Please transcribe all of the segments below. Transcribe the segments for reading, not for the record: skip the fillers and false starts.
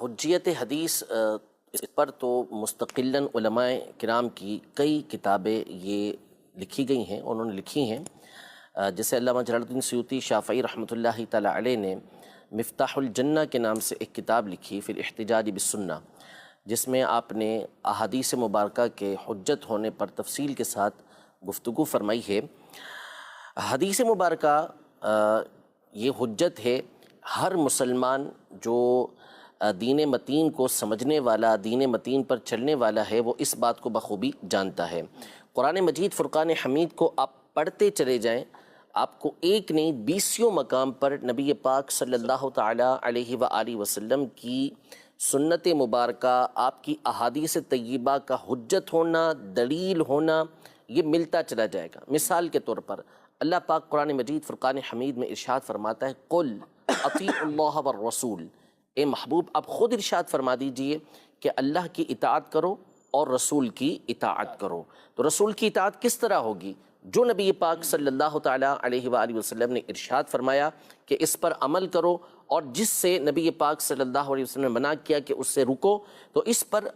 حجیت حدیث اس پر تو مستقلاً علماء کرام کی کئی کتابیں یہ لکھی گئی ہیں، انہوں نے لکھی ہیں، جیسے علامہ جلال الدین سیوطی شافعی رحمۃ اللہ تعالی علیہ نے مفتاح الجنہ کے نام سے ایک کتاب لکھی فی الاحتجاج بالسنہ، جس میں آپ نے احادیث مبارکہ کے حجت ہونے پر تفصیل کے ساتھ گفتگو فرمائی ہے۔ حدیث مبارکہ یہ حجت ہے، ہر مسلمان جو دین متین کو سمجھنے والا، دین متین پر چلنے والا ہے، وہ اس بات کو بخوبی جانتا ہے۔ قرآن مجید فرقان حمید کو آپ پڑھتے چلے جائیں، آپ کو ایک نہیں 20 مقام پر نبی پاک صلی اللہ تعالیٰ علیہ وآلہ وسلم کی سنت مبارکہ، آپ کی احادیث طیبہ کا حجت ہونا، دلیل ہونا، یہ ملتا چلا جائے گا۔ مثال کے طور پر اللہ پاک قرآن مجید فرقان حمید میں ارشاد فرماتا ہے قل اطیعوا اللہ والرسول، اے محبوب آپ خود ارشاد فرما دیجئے کہ اللہ کی اطاعت کرو اور رسول کی اطاعت کرو۔ تو رسول کی اطاعت کس طرح ہوگی؟ جو نبی پاک صلی اللہ تعالیٰ علیہ وآلہ وسلم نے ارشاد فرمایا کہ اس پر عمل کرو، اور جس سے نبی پاک صلی اللہ علیہ وسلم نے منع کیا کہ اس سے رکو، تو اس پر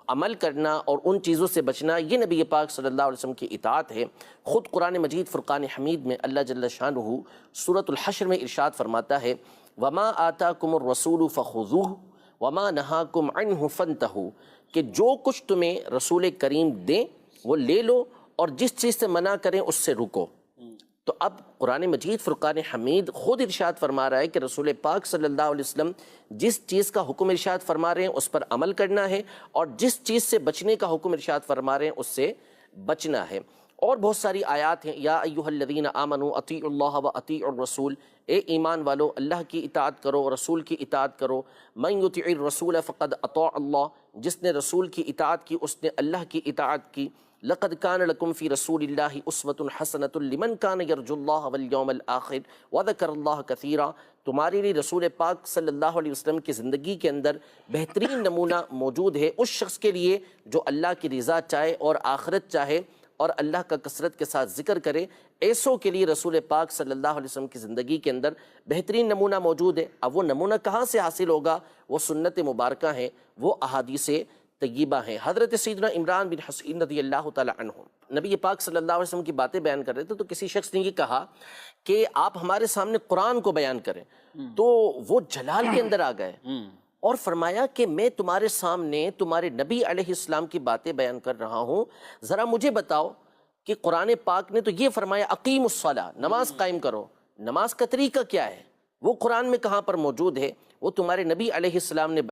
عمل کرنا اور ان چیزوں سے بچنا، یہ نبی پاک صلی اللہ علیہ وسلم کی اطاعت ہے۔ خود قرآن مجید فرقان حمید میں اللہ جل شانہ سورۃ الحشر میں ارشاد فرماتا ہے وَمَا آتَاكُمُ الرَّسُولُ فَخُذُوهُ وَمَا نَهَاكُمْ عَنْهُ فَانْتَهُوا، کہ جو کچھ تمہیں رسول کریم دیں وہ لے لو، اور جس چیز سے منع کریں اس سے رکو۔ تو اب قرآن مجید فرقان حمید خود ارشاد فرما رہا ہے کہ رسول پاک صلی اللہ علیہ وسلم جس چیز کا حکم ارشاد فرما رہے ہیں اس پر عمل کرنا ہے، اور جس چیز سے بچنے کا حکم ارشاد فرما رہے ہیں اس سے بچنا ہے۔ اور بہت ساری آیات ہیں، یا ایھا الذین آمنوا اطیعوا اللہ واطیعوا الرسول، اے ایمان والو اللہ کی اطاعت کرو، رسول کی اطاعت کرو۔ من یطع الرسول فقد اطاع اللہ، جس نے رسول کی اطاعت کی اس نے اللہ کی اطاعت کی۔ لقد کان لکم فی رسول اللہ اسوۃ حسنۃ لمن کان یرجو اللہ والیوم الآخر وذکر اللہ کثیرا، تمہارے لیے رسول پاک صلی اللہ علیہ وسلم کی زندگی کے اندر بہترین نمونہ موجود ہے اس شخص کے لیے جو اللہ کی رضا چاہے اور آخرت چاہے اور اللہ کا کثرت کے ساتھ ذکر کرے، ایسوں کے لیے رسول پاک صلی اللہ علیہ وسلم کی زندگی کے اندر بہترین نمونہ موجود ہے۔ اب وہ نمونہ کہاں سے حاصل ہوگا؟ وہ سنت مبارکہ ہیں، وہ احادیث طیبہ ہیں۔ حضرت سیدنا عمران بن حسین رضی اللہ تعالی عنہ نبی پاک صلی اللہ علیہ وسلم کی باتیں بیان کر رہے تھے، تو کسی شخص نے یہ کہا کہ آپ ہمارے سامنے قرآن کو بیان کریں، تو وہ جلال کے اندر آ گئے اور فرمایا کہ میں تمہارے سامنے تمہارے نبی علیہ السلام کی باتیں بیان کر رہا ہوں، ذرا مجھے بتاؤ کہ قرآن پاک نے تو یہ فرمایا اقیم الصلاۃ، نماز قائم کرو، نماز کا طریقہ کیا ہے؟ وہ قرآن میں کہاں پر موجود ہے؟ وہ تمہارے نبی علیہ السلام نے